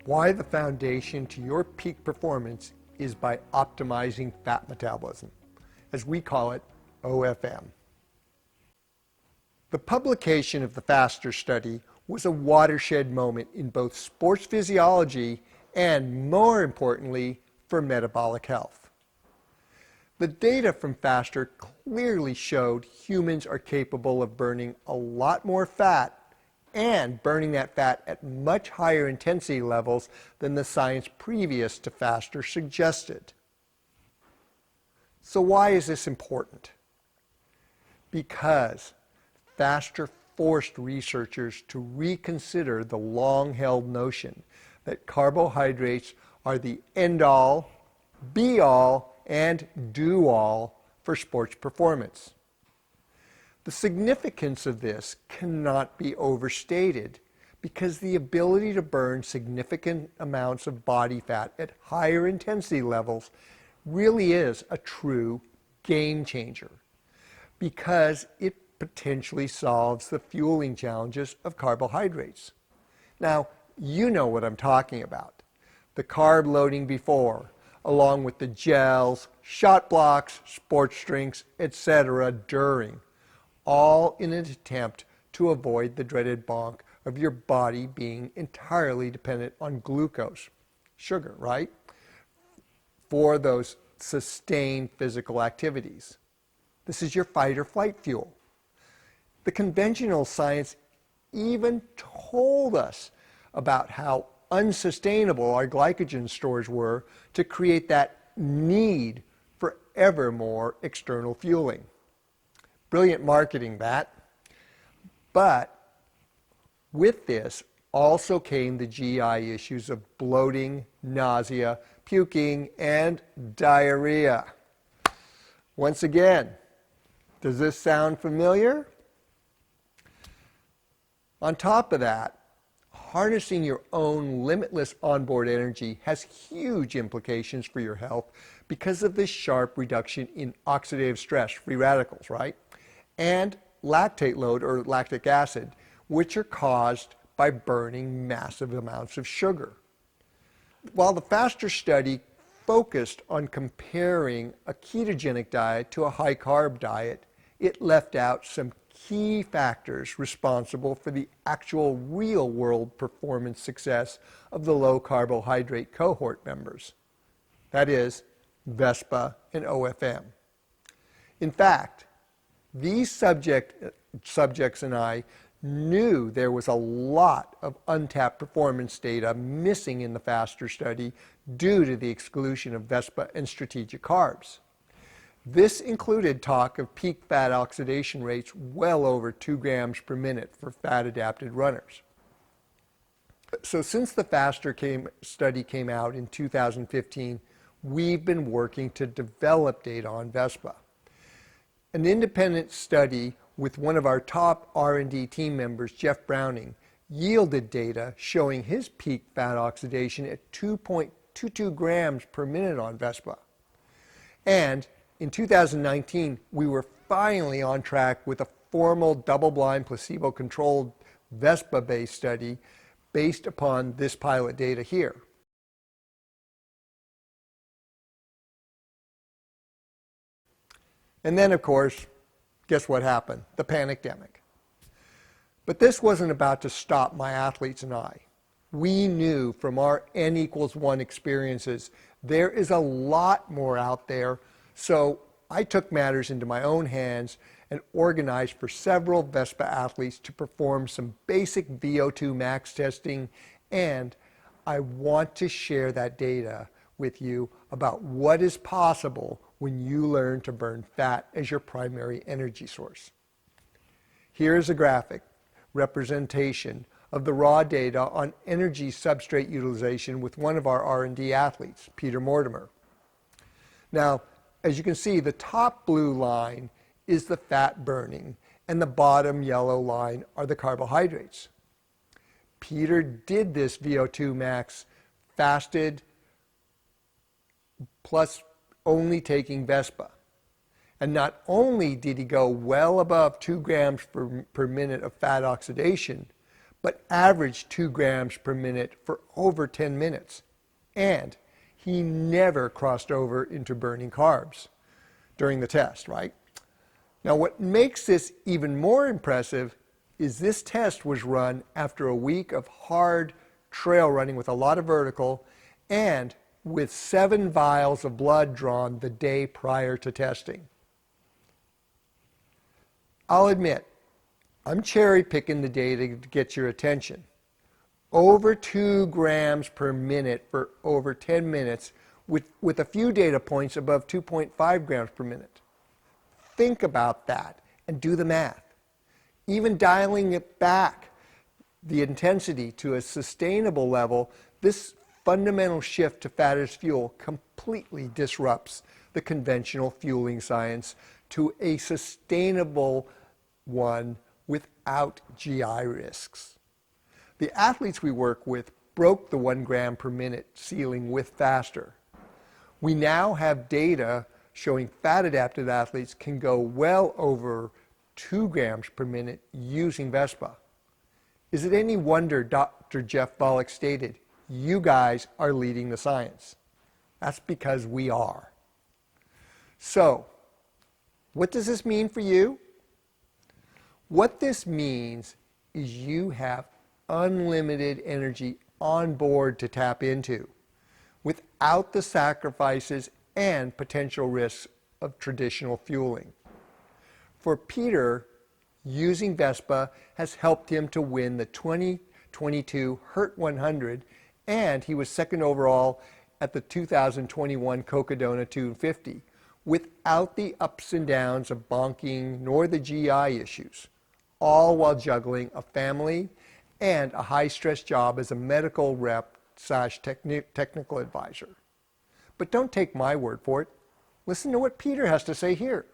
Why the foundation to your peak performance is by optimizing fat metabolism, as we call it OFM. The publication of the FASTER study was a watershed moment in both sports physiology and, more importantly, for metabolic health. The data from FASTER clearly showed humans are capable of burning a lot more fat and burning that fat at much higher intensity levels than the science previous to FASTER suggested. So why is this important? Because FASTER forced researchers to reconsider the long-held notion that carbohydrates are the end-all, be-all, and do-all for sports performance. The significance of this cannot be overstated because the ability to burn significant amounts of body fat at higher intensity levels really is a true game changer because it potentially solves the fueling challenges of carbohydrates. Now, you know what I'm talking about. The carb loading before, along with the gels, shot blocks, sports drinks, etc. during, all in an attempt to avoid the dreaded bonk of your body being entirely dependent on glucose, sugar, right? For those sustained physical activities. This is your fight or flight fuel. The conventional science even told us about how unsustainable our glycogen stores were to create that need for ever more external fueling. Brilliant marketing, that. But with this also came the GI issues of bloating, nausea, puking, and diarrhea. Once again, does this sound familiar? On top of that, harnessing your own limitless onboard energy has huge implications for your health because of this sharp reduction in oxidative stress, free radicals, right? And lactate load or lactic acid, which are caused by burning massive amounts of sugar. While the FASTER study focused on comparing a ketogenic diet to a high carb diet, it left out some key factors responsible for the actual real world performance success of the low carbohydrate cohort members. That is, VESPA and OFM. In fact, these subjects and I knew there was a lot of untapped performance data missing in the FASTER study due to the exclusion of VESPA and Strategic Carbs. This included talk of peak fat oxidation rates well over 2 grams per minute for fat-adapted runners. So since the FASTER study came out in 2015, we've been working to develop data on VESPA. An independent study with one of our top R&D team members, Jeff Browning, yielded data showing his peak fat oxidation at 2.22 grams per minute on VESPA. And in 2019, we were finally on track with a formal double-blind placebo-controlled VESPA-based study based upon this pilot data here. And then, of course, guess what happened? The Panicdemic. But this wasn't about to stop my athletes and I. We knew from our N=1 experiences there is a lot more out there, so I took matters into my own hands and organized for several VESPA athletes to perform some basic VO2 max testing, and I want to share that data with you about what is possible when you learn to burn fat as your primary energy source. Here's a graphic representation of the raw data on energy substrate utilization with one of our R&D athletes, Peter Mortimer. Now, as you can see, the top blue line is the fat burning, and the bottom yellow line are the carbohydrates. Peter did this VO2 max fasted plus only taking VESPA. And not only did he go well above 2 grams per minute of fat oxidation, but averaged 2 grams per minute for over 10 minutes. And he never crossed over into burning carbs during the test, right? Now, what makes this even more impressive is this test was run after a week of hard trail running with a lot of vertical and with 7 vials of blood drawn the day prior to testing. I'll admit, I'm cherry picking the data to get your attention. Over 2 grams per minute for over 10 minutes with a few data points above 2.5 grams per minute. Think about that and do the math. Even dialing it back, the intensity to a sustainable level, this fundamental shift to fat as fuel completely disrupts the conventional fueling science to a sustainable one without GI risks. The athletes we work with broke the 1 gram per minute ceiling with faster. We now have data showing fat-adapted athletes can go well over 2 grams per minute using Vespa. Is it any wonder Dr. Jeff Volek stated, "You guys are leading the science"? That's because we are. So, what does this mean for you? What this means is you have unlimited energy on board to tap into without the sacrifices and potential risks of traditional fueling. For Peter, using Vespa has helped him to win the 2022 HURT 100, and he was second overall at the 2021 Cocodona 250 without the ups and downs of bonking nor the GI issues, all while juggling a family and a high-stress job as a medical rep / technical advisor. But don't take my word for it. Listen to what Peter has to say here.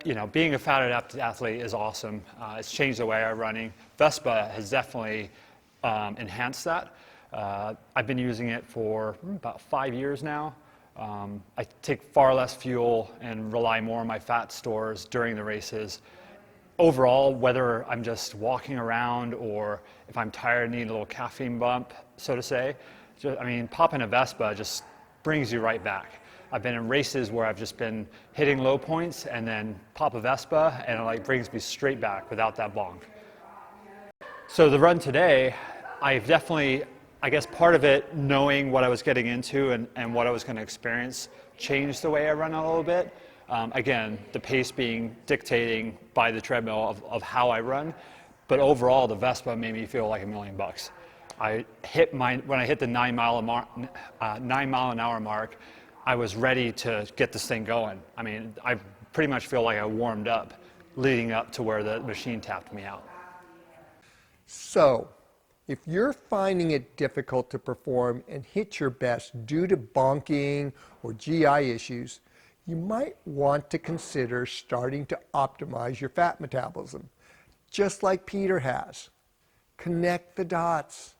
You know, being a fat-adapted athlete is awesome. It's changed the way I'm running. Vespa has definitely enhanced that. I've been using it for about 5 years now. I take far less fuel and rely more on my fat stores during the races. Overall, whether I'm just walking around or if I'm tired and need a little caffeine bump, so to say, popping a Vespa just brings you right back. I've been in races where I've just been hitting low points and then pop a Vespa and it brings me straight back without that bonk. So the run today, I've definitely, I guess part of it, knowing what I was getting into and what I was going to experience, changed the way I run a little bit. Again, the pace being dictating by the treadmill of how I run, but overall the Vespa made me feel like $1 million. When I hit the 9 mile an hour mark, I was ready to get this thing going. I pretty much feel like I warmed up leading up to where the machine tapped me out. So, if you're finding it difficult to perform and hit your best due to bonking or GI issues, you might want to consider starting to optimize your fat metabolism, just like Peter has. Connect the dots.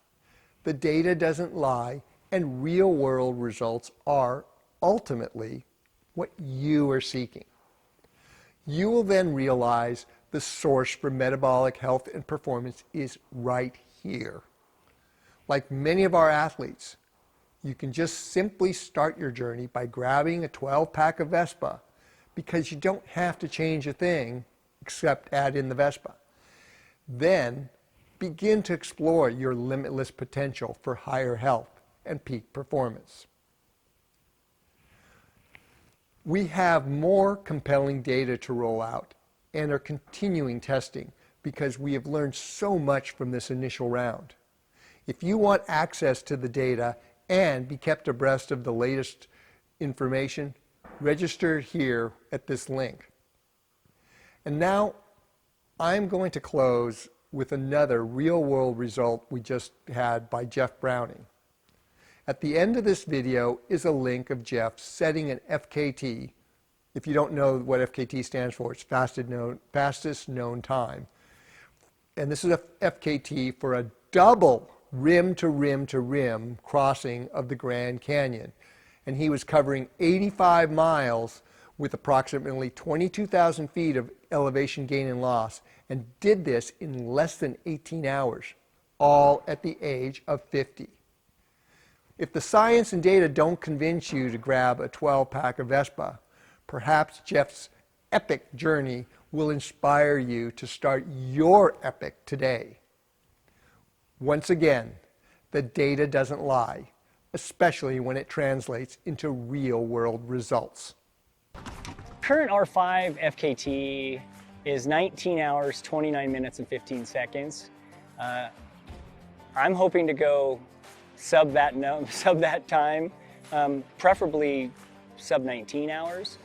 The data doesn't lie, and real-world results are ultimately what you are seeking. You will then realize the source for metabolic health and performance is right here. Like many of our athletes, you can just simply start your journey by grabbing a 12-pack of Vespa because you don't have to change a thing except add in the Vespa. Then begin to explore your limitless potential for higher health and peak performance. We have more compelling data to roll out and are continuing testing because we have learned so much from this initial round. If you want access to the data and be kept abreast of the latest information, register here at this link. And now I'm going to close with another real-world result we just had by Jeff Browning. At the end of this video is a link of Jeff setting an FKT. If you don't know what FKT stands for, it's fastest known time. And this is a FKT for a double rim to rim to rim crossing of the Grand Canyon. And he was covering 85 miles with approximately 22,000 feet of elevation gain and loss, and did this in less than 18 hours. all at the age of 50. If the science and data don't convince you to grab a 12-pack of Vespa, perhaps Jeff's epic journey will inspire you to start your epic today. Once again, the data doesn't lie, especially when it translates into real-world results. Current R5 FKT is 19 hours, 29 minutes, and 15 seconds. I'm hoping to go sub that time, preferably sub 19 hours.